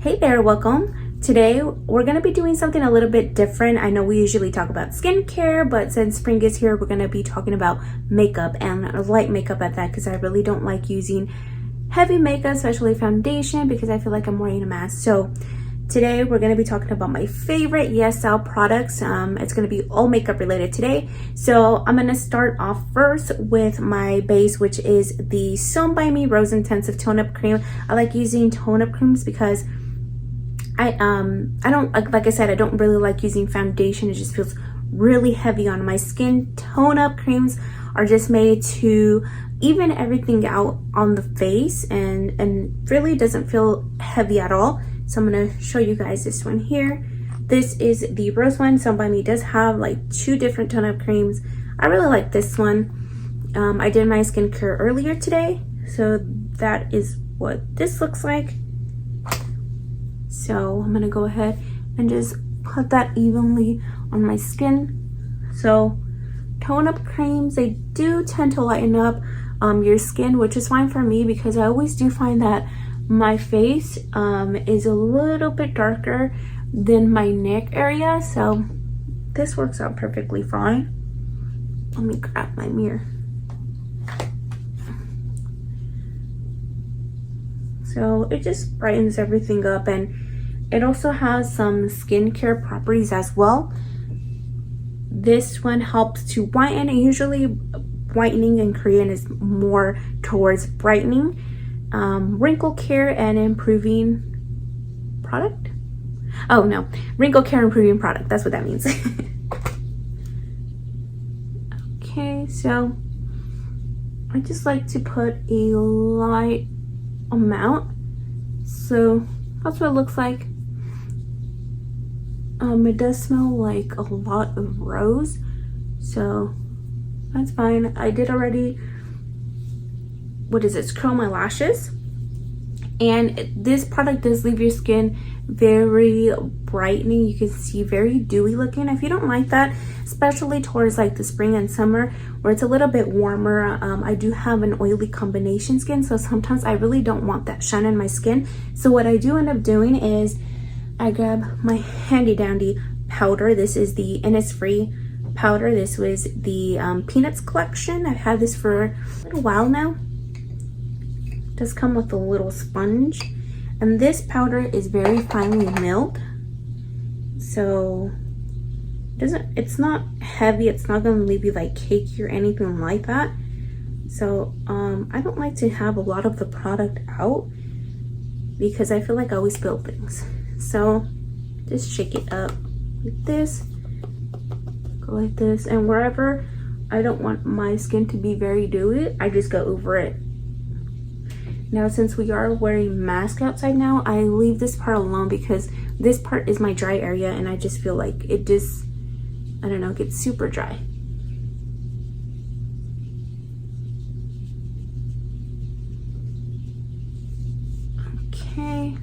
Hey there, welcome. Today we're going to be doing something a little bit different. I know we usually talk about skincare, but since spring is here, we're going to be talking about makeup and light makeup at that, because I really don't like using heavy makeup, especially foundation, because I feel like I'm wearing a mask. So today we're going to be talking about my favorite YesStyle products. It's going to be all makeup related today. So I'm going to start off first with my base, which is the Sewn by Me Rose Intensive Tone Up Cream. I like using tone up creams because I don't, like I said, I don't really like using foundation. It just feels really heavy on my skin. Tone up creams are just made to even everything out on the face and really doesn't feel heavy at all. So I'm going to show you guys this one here. This is the rose one. Sewn by Me does have like 2 different tone up creams. I really like this one. I did my skincare earlier today, so that is what this looks like. So I'm gonna go ahead and just put that evenly on my skin. So tone up creams, they do tend to lighten up your skin, which is fine for me because I always do find that my face is a little bit darker than my neck area. So this works out perfectly fine. Let me grab my mirror. So it just brightens everything up, and it also has some skincare properties as well. This one helps to whiten, and usually whitening in Korean is more towards brightening, wrinkle care and improving product. Oh no, wrinkle care improving product, that's what that means. Okay, so I just like to put a light amount. So that's what it looks like. It does smell like a lot of rose, so that's fine. I did already, curl my lashes, and this product does leave your skin very brightening. You can see very dewy looking. If you don't like that, especially towards like the spring and summer where it's a little bit warmer, I do have an oily combination skin, so sometimes I really don't want that shine in my skin. So what I do end up doing is I grab my handy dandy powder. This is the Innisfree Powder. This was the Peanuts collection. I've had this for a little while now. It does come with a little sponge, and this powder is very finely milled, so it's not heavy. It's not going to leave you like cakey or anything like that. So I don't like to have a lot of the product out because I feel like I always spill things. So just shake it up like this, go like this, and wherever I don't want my skin to be very dewy, I just go over it. Now, since we are wearing masks outside now, I leave this part alone because this part is my dry area, and I just feel like it just, I don't know, gets super dry. Okay,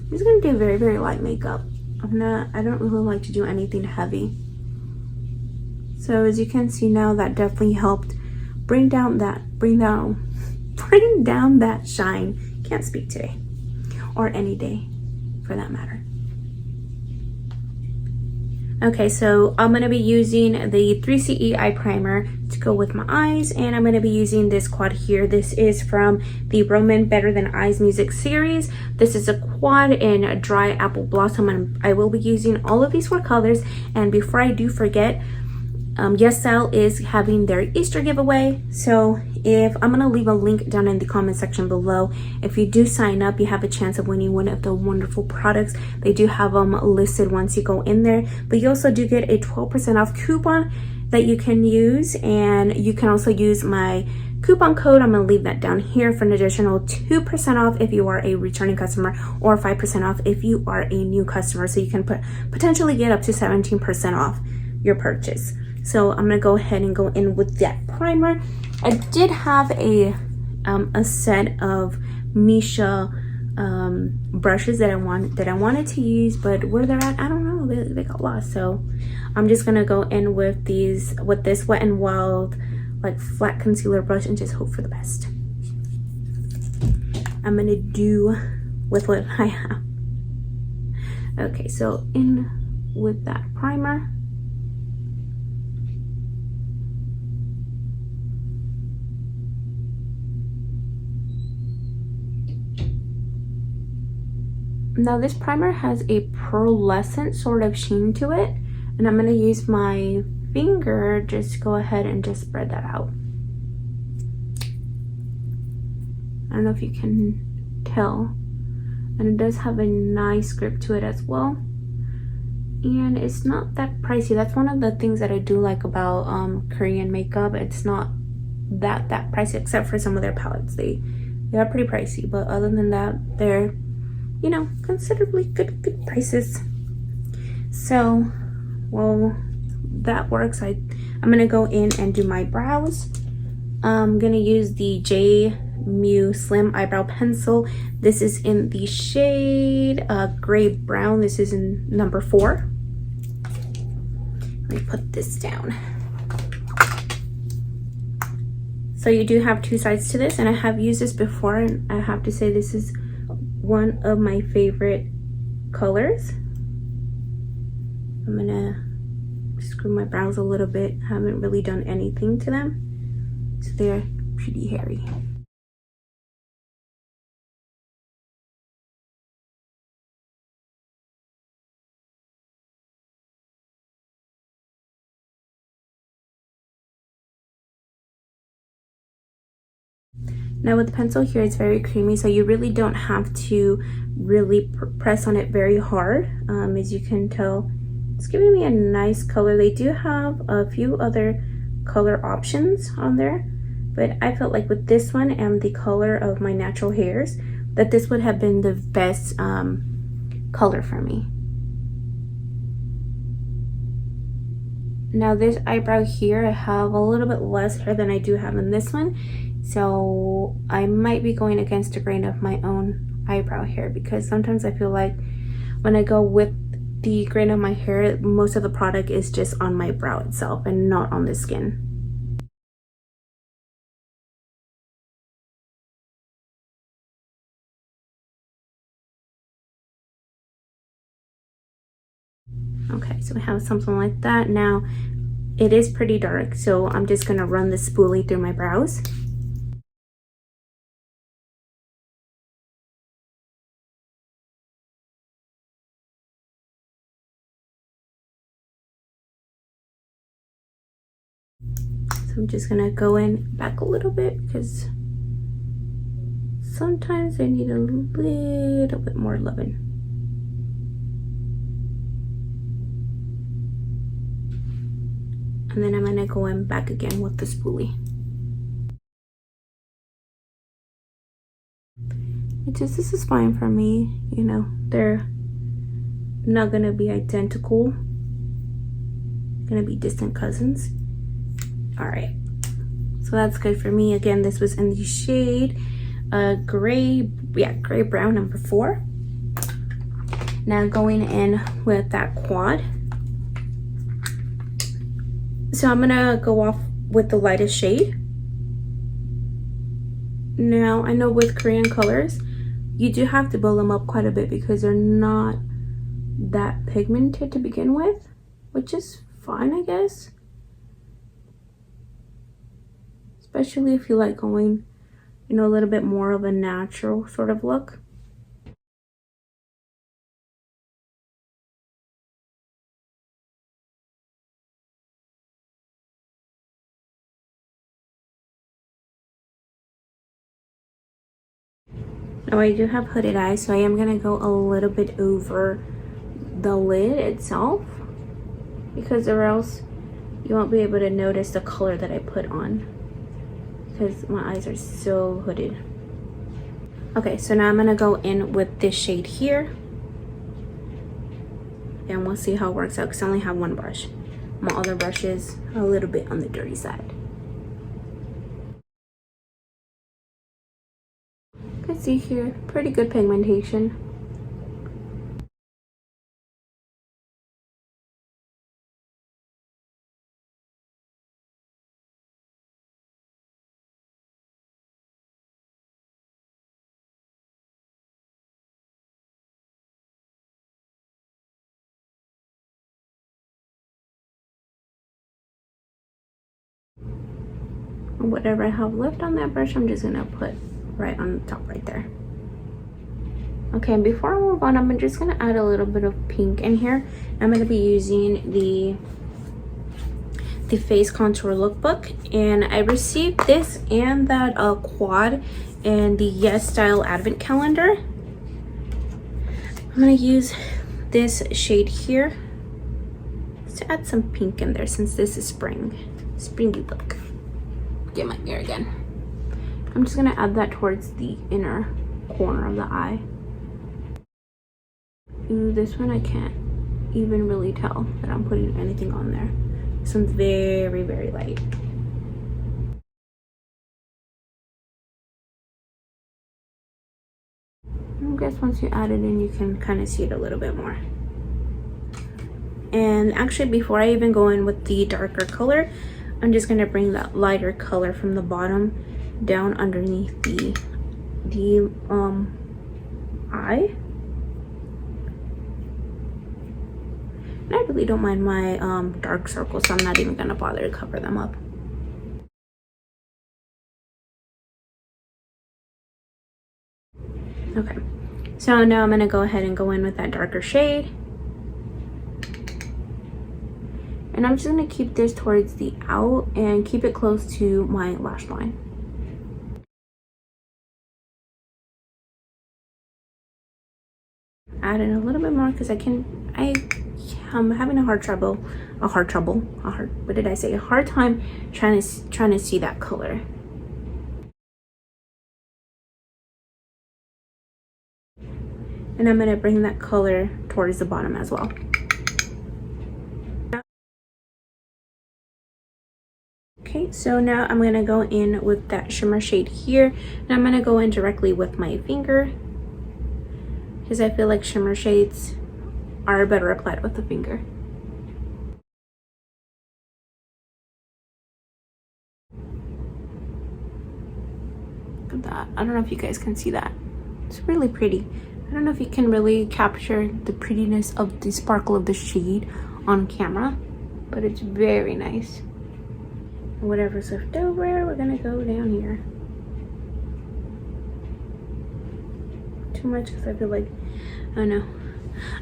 I'm just gonna do very, very light makeup. I don't really like to do anything heavy. So as you can see now, that definitely helped bring down that shine. Can't speak today, or any day for that matter. Okay, so I'm going to be using the 3CE eye primer to go with my eyes, and I'm going to be using this quad here. This is from the Roman Better Than Eyes music series. This is a quad in Dry Apple Blossom, and I will be using all of these 4 colors. And before I do forget, YesStyle is having their Easter giveaway, so I'm gonna leave a link down in the comment section below. If you do sign up, you have a chance of winning one of the wonderful products. They do have them listed once you go in there, but you also do get a 12% off coupon that you can use, and you can also use my coupon code. I'm gonna leave that down here for an additional 2% off if you are a returning customer, or 5% off if you are a new customer, so you can potentially get up to 17% off your purchase. So I'm gonna go ahead and go in with that primer. I did have a set of Misha brushes that I wanted to use, but where they're at, I don't know. They got lost. So I'm just gonna go in with this Wet n Wild like flat concealer brush and just hope for the best. I'm gonna do with what I have. Okay, so in with that primer. Now this primer has a pearlescent sort of sheen to it, and I'm going to use my finger just to go ahead and just spread that out. I don't know if you can tell, and it does have a nice grip to it as well, and it's not that pricey. That's one of the things that I do like about Korean makeup. It's not that pricey, except for some of their palettes. They are pretty pricey, but other than that, they're, you know, considerably good prices. So, well, that works. I'm gonna go in and do my brows. I'm gonna use the J Mew Slim Eyebrow Pencil. This is in the shade Gray Brown. This is in number 4. Let me put this down. So you do have 2 sides to this, and I have used this before, and I have to say this is one of my favorite colors. I'm gonna screw my brows a little bit. I haven't really done anything to them, so they're pretty hairy. Now with the pencil here, it's very creamy, so you really don't have to really press on it very hard. As you can tell, it's giving me a nice color. They do have a few other color options on there, but I felt like with this one and the color of my natural hairs, that this would have been the best color for me. Now this eyebrow here, I have a little bit less hair than I do have in this one, so I might be going against the grain of my own eyebrow hair, because sometimes I feel like when I go with the grain of my hair, most of the product is just on my brow itself and not on the skin. Okay, so we have something like that. Now it is pretty dark, so I'm just gonna run the spoolie through my brows. So I'm just gonna go in back a little bit, because sometimes I need a little bit more loving. And then I'm gonna go in back again with the spoolie. This is fine for me, you know, they're not gonna be identical, gonna be distant cousins. All right, so that's good for me. Again, this was in the shade gray brown, number 4. Now going in with that quad. So I'm gonna go off with the lightest shade. Now I know with Korean colors, you do have to build them up quite a bit because they're not that pigmented to begin with, which is fine, I guess. Especially if you like going, you know, a little bit more of a natural sort of look. Now I do have hooded eyes, so I am gonna go a little bit over the lid itself, because or else you won't be able to notice the color that I put on, because my eyes are so hooded. Okay, so now I'm gonna go in with this shade here, and we'll see how it works out, because I only have one brush. My other brush is a little bit on the dirty side. You can see here, pretty good pigmentation. whatever I have left on that brush, I'm just gonna put right on the top right there. Okay, and before I move on, I'm just gonna add a little bit of pink in here. I'm gonna be using the face contour lookbook, and I received this and that quad and the Yes Style advent calendar. I'm gonna use this shade here to add some pink in there since this is springy look. Get my ear again. I'm just gonna add that towards the inner corner of the eye. Ooh, this one I can't even really tell that I'm putting anything on there. This one's very, very light. I guess once you add it in, you can kind of see it a little bit more. And actually, before I even go in with the darker color, I'm just gonna bring that lighter color from the bottom down underneath the eye. And I really don't mind my dark circles, so I'm not even gonna bother to cover them up. Okay, so now I'm gonna go ahead and go in with that darker shade. And I'm just gonna keep this towards the out and keep it close to my lash line. Add in a little bit more because I'm having a hard time trying to see that color. And I'm gonna bring that color towards the bottom as well. Okay, so now I'm gonna go in with that shimmer shade here, and I'm gonna go in directly with my finger because I feel like shimmer shades are better applied with the finger. Look at that. I don't know if you guys can see that. It's really pretty. I don't know if you can really capture the prettiness of the sparkle of the shade on camera, but it's very nice. And whatever's left over, we're gonna go down here. Too much because I feel like, oh no,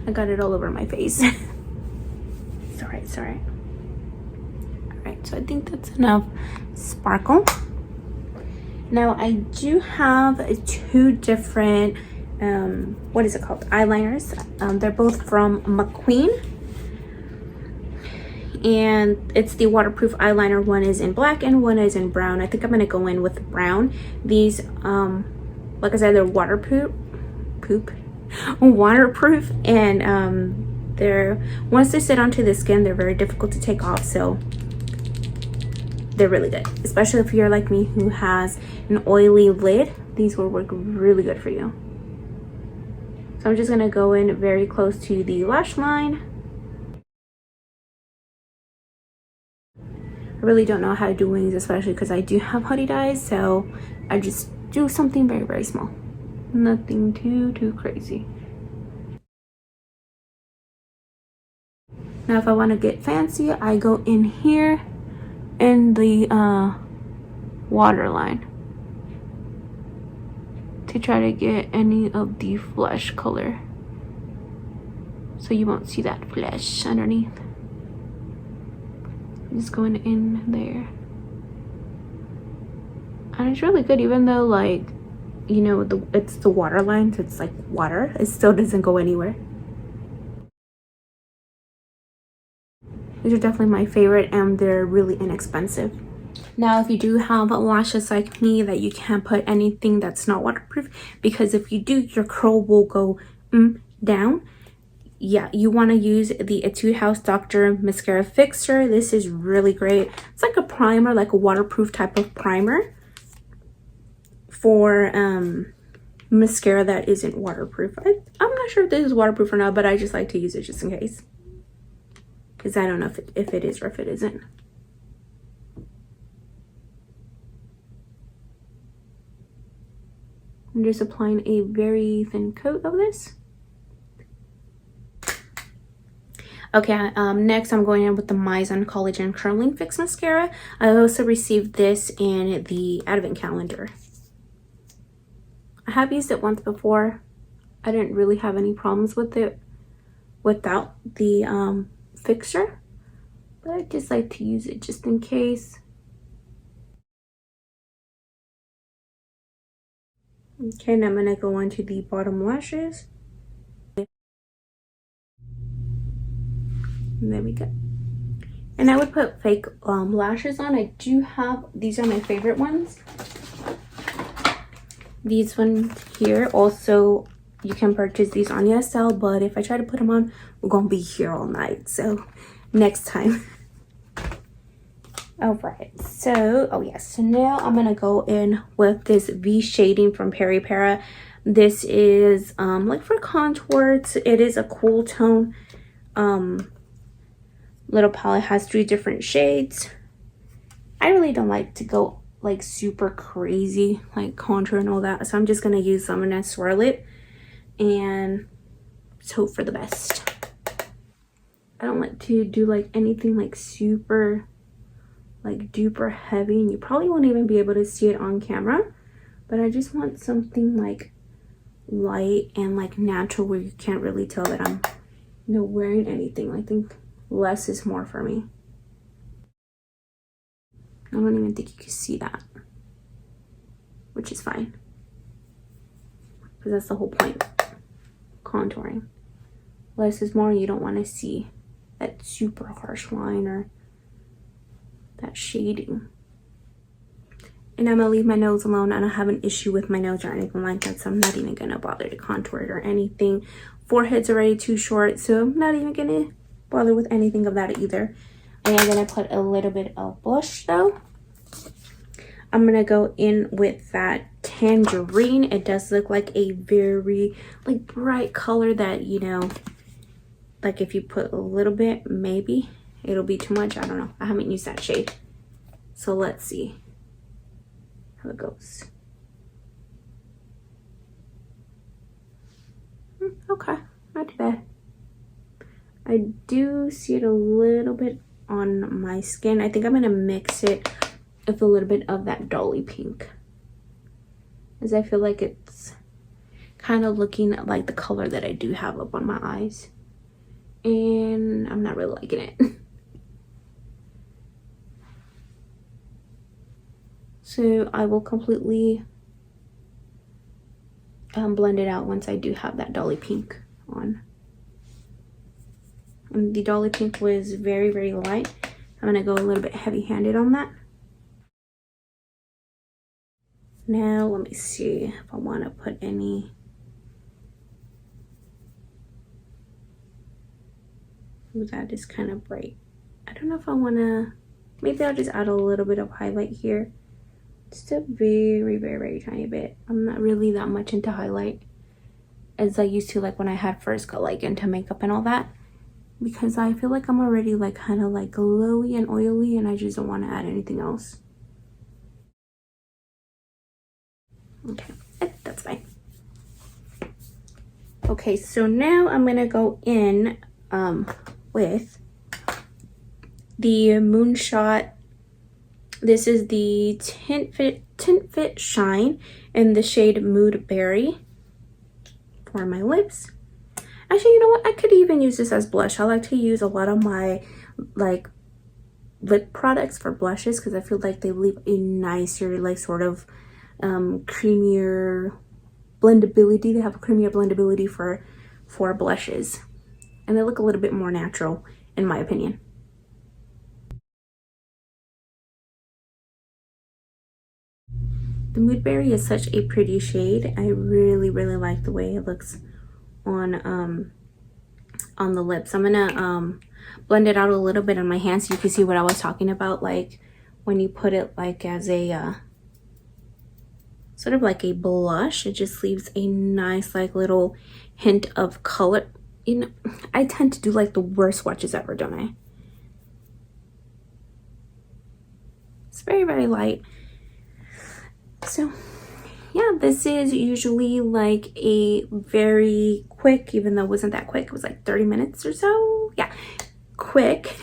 I got it all over my face. It's alright, it's alright. Alright, so I think that's enough sparkle. Now I do have two different what is it called, eyeliners. They're both from McQueen, and it's the waterproof eyeliner. One is in black and one is in brown. I think I'm gonna go in with brown. These like I said, they're waterproof and they're, once they sit onto the skin, they're very difficult to take off, so they're really good, especially if you're like me who has an oily lid. These will work really good for you. So I'm just gonna go in very close to the lash line. I really don't know how to do wings, especially because I do have hooded eyes, so I just do something very, very small. Nothing too crazy. Now if I want to get fancy, I go in here in the waterline to try to get any of the flesh color, so you won't see that flesh underneath. Just going in there, and it's really good, even though, like, you know, it's the water line, so it's like water, it still doesn't go anywhere. These are definitely my favorite, and they're really inexpensive. Now, if you do have lashes like me that you can't put anything that's not waterproof, because if you do, your curl will go down. Yeah, you want to use the Etude House Dr. Mascara Fixer. This is really great. It's like a primer, like a waterproof type of primer for mascara that isn't waterproof. I'm not sure if this is waterproof or not, but I just like to use it just in case, because I don't know if it is or if it isn't. I'm just applying a very thin coat of this. Okay, next I'm going in with the Mizon Collagen Curling Fix Mascara. I also received this in the Advent calendar. I have used it once before. I didn't really have any problems with it without the fixture, but I just like to use it just in case. Okay, now I'm going to go on to the bottom lashes. And there we go. And I would put fake lashes on. I do have, these are my favorite ones. These ones here, also you can purchase these on ESL, but if I try to put them on, we're gonna be here all night, so next time. All right, so so now I'm gonna go in with this V shading from Para. This is like for contours. It is a cool tone. Little palette has 3 different shades. I really don't like to go like super crazy like contour and all that, so I'm just gonna use some and then swirl it and just hope for the best. I don't like to do like anything like super like duper heavy, and you probably won't even be able to see it on camera, but I just want something like light and like natural where you can't really tell that I'm wearing anything. I think less is more for me. I don't even think you can see that, which is fine, because that's the whole point. Contouring. Less is more. You don't want to see that super harsh line or that shading. And I'm gonna leave my nose alone. I don't have an issue with my nose or anything like that, so I'm not even gonna bother to contour it or anything. Forehead's already too short, so I'm not even gonna bother with anything of that either. I am gonna put a little bit of blush though. I'm gonna go in with that tangerine. It does look like a very like bright color that, you know, like if you put a little bit, maybe it'll be too much. I don't know. I haven't used that shade, so let's see how it goes. Okay, not too bad. I do see it a little bit on my skin. I think I'm gonna mix it with a little bit of that Dolly Pink, as I feel like it's kind of looking like the color that I do have up on my eyes, and I'm not really liking it. So I will completely blend it out once I do have that Dolly Pink on. And the Dolly Pink was very, very light. I'm gonna go a little bit heavy-handed on that. Now let me see if I want to put any. Ooh, that is kind of bright. I don't know if I want to. Maybe I'll just add a little bit of highlight here. Just a very, very, very tiny bit. I'm not really that much into highlight as I used to, like when I had first got like into makeup and all that, because I feel like I'm already like kind of like glowy and oily, and I just don't want to add anything else. Okay, that's fine. Okay, so now I'm gonna go in with the Moonshot. This is the Tint Fit Shine in the shade Mood Berry for my lips. Actually, you know what? I could even use this as blush. I like to use a lot of my like lip products for blushes because I feel like they leave a nicer like sort of creamier blendability. They have a creamier blendability for blushes, and they look a little bit more natural in my opinion. The Mood Berry is such a pretty shade. I really, really like the way it looks on the lips. I'm gonna blend it out a little bit on my hands so you can see what I was talking about, like when you put it like as a sort of like a blush. It just leaves a nice like little hint of color. You know, I tend to do like the worst swatches ever, don't I? It's very, very light. So yeah, this is usually like a very quick, even though it wasn't that quick, it was like 30 minutes or so. yeah, quick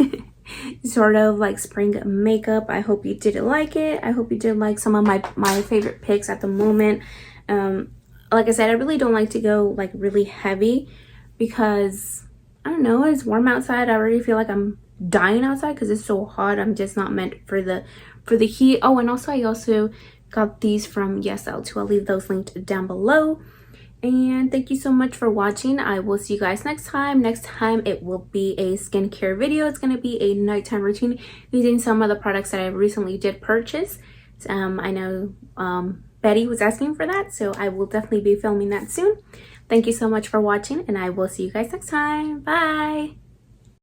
sort of like spring makeup. I hope you did like it. I hope you did like some of my favorite picks at the moment. Like I said, I really don't like to go like really heavy because I don't know, it's warm outside. I already feel like I'm dying outside because it's so hot. I'm just not meant for the heat. Oh, and also I also got these from YesL too. I'll leave those linked down below. And thank you so much for watching. I will see you guys next time. Next time it will be a skincare video. It's going to be a nighttime routine using some of the products that I recently did purchase. I know Betty was asking for that, so I will definitely be filming that soon. Thank you so much for watching, and I will see you guys next time. Bye!